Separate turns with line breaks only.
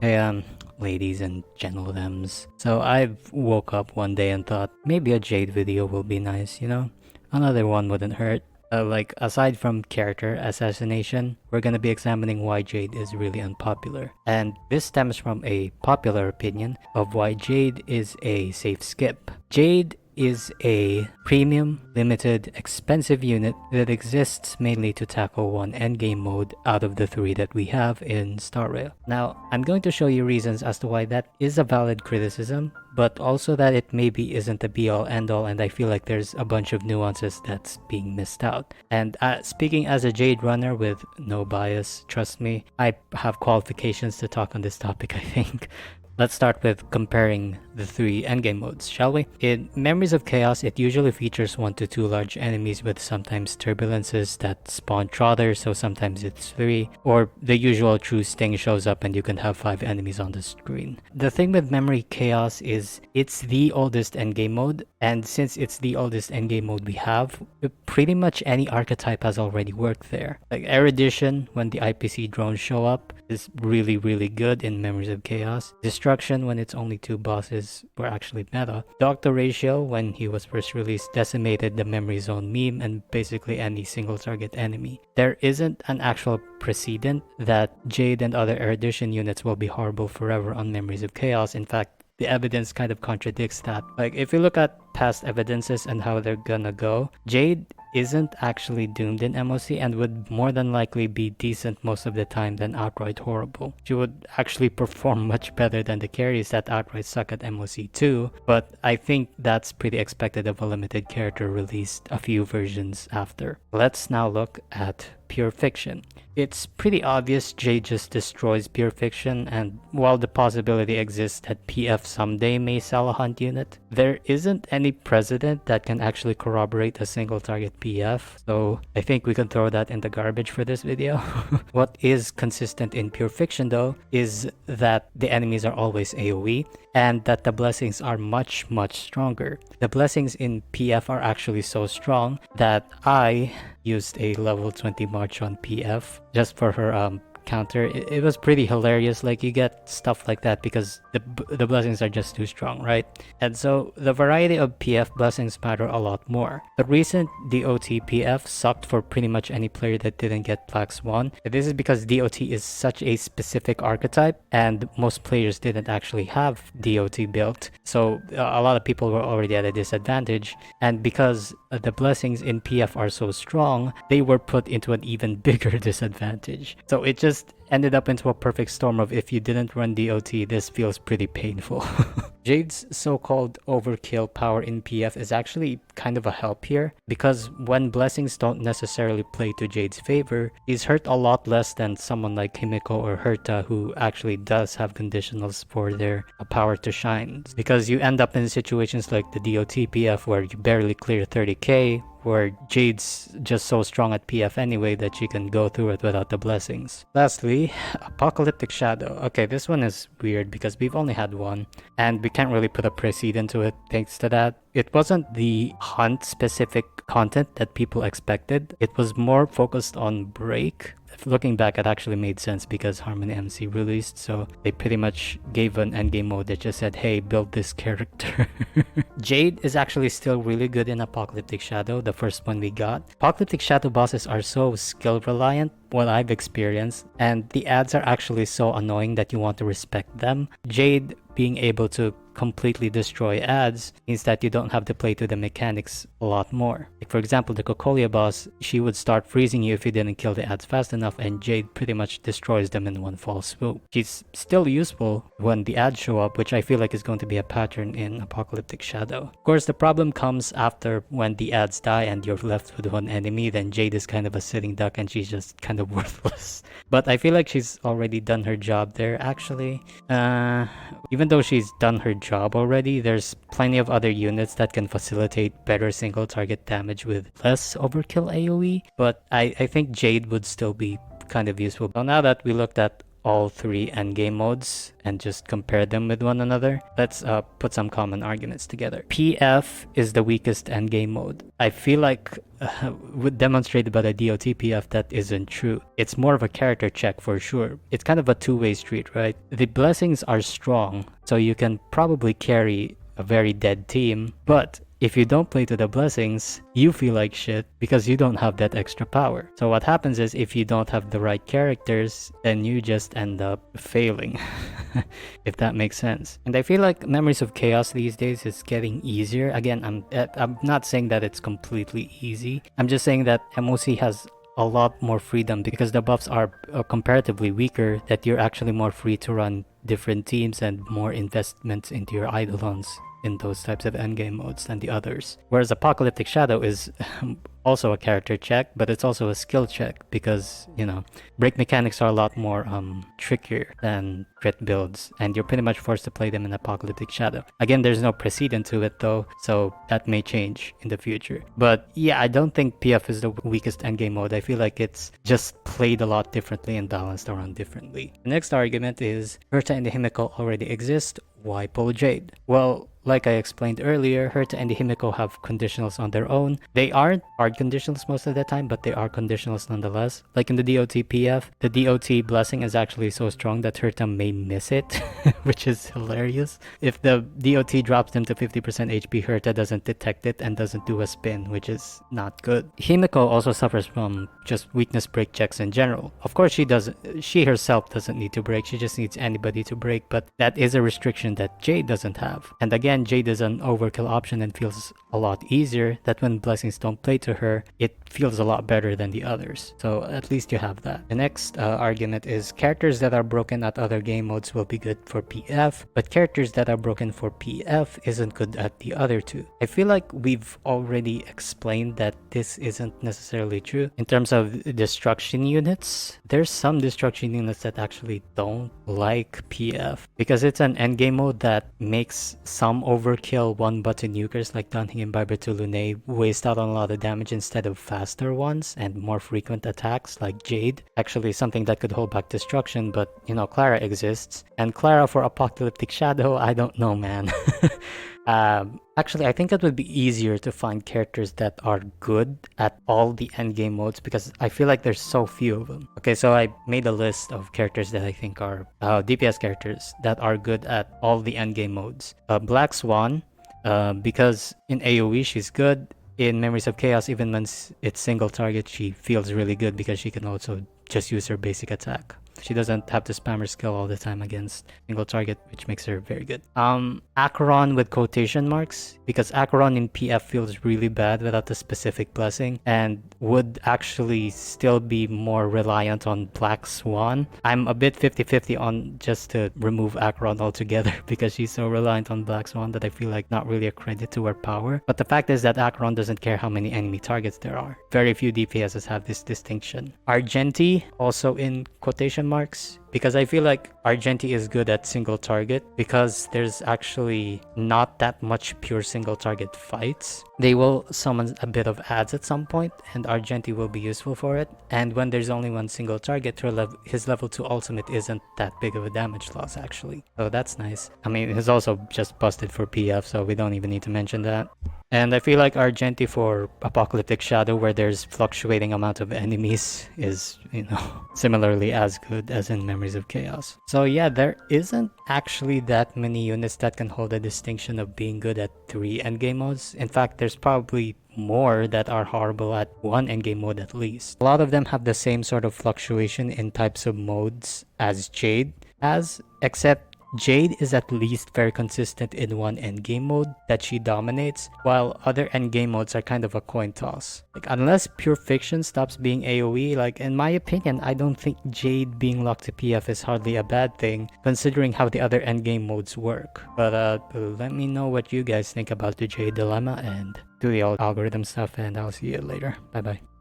Hey, ladies and gentlemen. So I woke up one day and thought maybe a Jade video will be nice, you know? Another one wouldn't hurt. Like, aside from character assassination, we're gonna be examining why Jade is really unpopular. And this stems from a popular opinion of why Jade is a safe skip. Jade is a premium, limited, expensive unit that exists mainly to tackle one endgame mode out of the three that we have in Star Rail. Now, I'm going to show you reasons as to why that is a valid criticism, but also that it maybe isn't the be-all end-all, and I feel like there's a bunch of nuances that's being missed out. And speaking as a Jade runner with no bias, trust me, I have qualifications to talk on this topic, I think. Let's start with comparing the three endgame modes, shall we? In Memories of Chaos, it usually features 1 to 2 large enemies with sometimes turbulences that spawn trotters, so sometimes it's 3, or the usual true sting shows up and you can have 5 enemies on the screen. The thing with Memory Chaos is it's the oldest endgame mode, and since it's the oldest endgame mode we have, pretty much any archetype has already worked there. Like Erudition, when the IPC drones show up, is really good in Memories of Chaos. Destruction, when it's only 2 bosses, were actually meta. Doctor Ratio, when he was first released, decimated the Memory Zone meme and basically any single target enemy. There isn't an actual precedent that Jade and other Erudition units will be horrible forever on Memories of Chaos. In fact, the evidence kind of contradicts that. Like, if you look at past evidences and how they're gonna go, Jade isn't actually doomed in MOC and would more than likely be decent most of the time than outright horrible. She would actually perform much better than the carries that outright suck at MOC too, but I think that's pretty expected of a limited character released a few versions after. Let's now look at Pure Fiction. It's pretty obvious Jade just destroys Pure Fiction, and while the possibility exists that PF someday may sell a hunt unit, there isn't any precedent that can actually corroborate a single target PF, so I think we can throw that in the garbage for this video. What is consistent in Pure Fiction though is that the enemies are always AoE, and that the blessings are much stronger. The blessings in PF are actually so strong that I used a level 20 march on PF just for her counter. It was pretty hilarious. Like, you get stuff like that because the blessings are just too strong, right? And so the variety of PF blessings matter a lot more. The recent DOT PF sucked for pretty much any player that didn't get Flax 1. This is because DOT is such a specific archetype and most players didn't actually have DOT built, so a lot of people were already at a disadvantage, and because the blessings in PF are so strong, they were put into an even bigger disadvantage. So it just ended up into a perfect storm of, if you didn't run DOT, this feels pretty painful. Jade's so-called overkill power in PF is actually kind of a help here, because when blessings don't necessarily play to Jade's favor, he's hurt a lot less than someone like Himeko or Herta, who actually does have conditionals for their power to shine. Because you end up in situations like the DOT PF where you barely clear 30k, where Jade's just so strong at PF anyway that she can go through it without the blessings. Lastly, Apocalyptic Shadow. Okay, this one is weird because we've only had one, and we can't really put a precedent to it thanks to that. It wasn't the hunt specific content that people expected. It was more focused on break. Looking back, it actually made sense because Harmony MC released, so they pretty much gave an endgame mode that just said, hey, build this character. Jade is actually still really good in Apocalyptic Shadow, the first one we got. Apocalyptic Shadow bosses are so skill reliant, what I've experienced, and the ads are actually so annoying that you want to respect them. Jade being able to completely destroy ads means that you don't have to play to the mechanics a lot more. Like, for example, the Cocolia boss, she would start freezing you if you didn't kill the ads fast enough, and Jade pretty much destroys them in one fell swoop. She's still useful when the ads show up, which I feel like is going to be a pattern in Apocalyptic Shadow. Of course, the problem comes after when the ads die and you're left with one enemy, then Jade is kind of a sitting duck and she's just kind of worthless. But I feel like she's already done her job there, actually. Even though she's done her job already, there's plenty of other units that can facilitate better single target damage with less overkill AoE, but I think Jade would still be kind of useful. So now that we looked at all 3 endgame modes and just compare them with one another, let's put some common arguments together. PF is the weakest endgame mode. I feel like demonstrated by the DOT PF that isn't true. It's more of a character check for sure. It's kind of a two-way street, right? The blessings are strong, so you can probably carry a very dead team, but if you don't play to the blessings, you feel like shit because you don't have that extra power. So what happens is if you don't have the right characters, then you just end up failing, if that makes sense. And I feel like Memories of Chaos these days is getting easier. Again, I'm not saying that it's completely easy. I'm just saying that MOC has a lot more freedom because the buffs are comparatively weaker, that you're actually more free to run different teams and more investments into your eidolons in those types of endgame modes than the others. Whereas Apocalyptic Shadow is also a character check, but it's also a skill check because, you know, break mechanics are a lot more trickier than crit builds, and you're pretty much forced to play them in Apocalyptic Shadow. Again, there's no precedent to it though, so that may change in the future. But yeah, I don't think PF is the weakest endgame mode. I feel like it's just played a lot differently and balanced around differently. The next argument is Herta and the Himeko already exist. Why pull Jade? Well, like I explained earlier, Herta and the Himeko have conditionals on their own. They aren't hard conditionals most of the time, but they are conditionals nonetheless. Like in the DOT PF, the DOT blessing is actually so strong that Herta may miss it, which is hilarious. If the DOT drops them to 50% HP, Herta doesn't detect it and doesn't do a spin, which is not good. Himeko also suffers from just weakness break checks in general. Of course, she herself doesn't need to break, she just needs anybody to break, but that is a restriction that Jade doesn't have. And again, Jade is an overkill option and feels a lot easier, that when blessings don't play to her, it feels a lot better than the others. So at least you have that. The next argument is characters that are broken at other game modes will be good for PF, but characters that are broken for PF isn't good at the other two. I feel like we've already explained that this isn't necessarily true. In terms of destruction units, there's some destruction units that actually don't like PF because it's an endgame mode that makes some overkill one-button nukers like Danhing and Imbiber to Lune waste out on a lot of damage instead of faster ones and more frequent attacks like Jade. Actually something that could hold back destruction, but you know, Clara exists. And Clara for Apocalyptic Shadow, I don't know, man. Actually, I think it would be easier to find characters that are good at all the endgame modes because I feel like there's so few of them. Okay, so I made a list of characters that I think are DPS characters that are good at all the endgame modes. Black Swan, because in AoE she's good. In Memories of Chaos, even when it's single target, she feels really good because she can also just use her basic attack. She doesn't have to spam her skill all the time against single target, which makes her very good. Acheron with quotation marks, because Acheron in PF feels really bad without the specific blessing and would actually still be more reliant on Black Swan. I'm a bit 50-50 on just to remove Acheron altogether because she's so reliant on Black Swan that I feel like not really a credit to her power. But the fact is that Acheron doesn't care how many enemy targets there are. Very few DPSs have this distinction. Argenti, also in quotation marks, because I feel like Argenti is good at single target because there's actually not that much pure single target fights. They will summon a bit of ads at some point and Argenti will be useful for it. And when there's only one single target, his level 2 ultimate isn't that big of a damage loss actually. So that's nice. I mean, he's also just busted for PF, so we don't even need to mention that. And I feel like Argenti for Apocalyptic Shadow, where there's fluctuating amount of enemies, is, you know, similarly as good as in Memories of Chaos. So yeah, there isn't actually that many units that can hold a distinction of being good at 3 endgame modes. In fact, there's probably more that are horrible at 1 endgame mode at least. A lot of them have the same sort of fluctuation in types of modes as Jade has, except Jade is at least very consistent in 1 endgame mode that she dominates, while other endgame modes are kind of a coin toss. Like, unless Pure Fiction stops being AoE, like, in my opinion, I don't think Jade being locked to PF is hardly a bad thing, considering how the other endgame modes work. But let me know what you guys think about the Jade dilemma and do the algorithm stuff, and I'll see you later. Bye bye.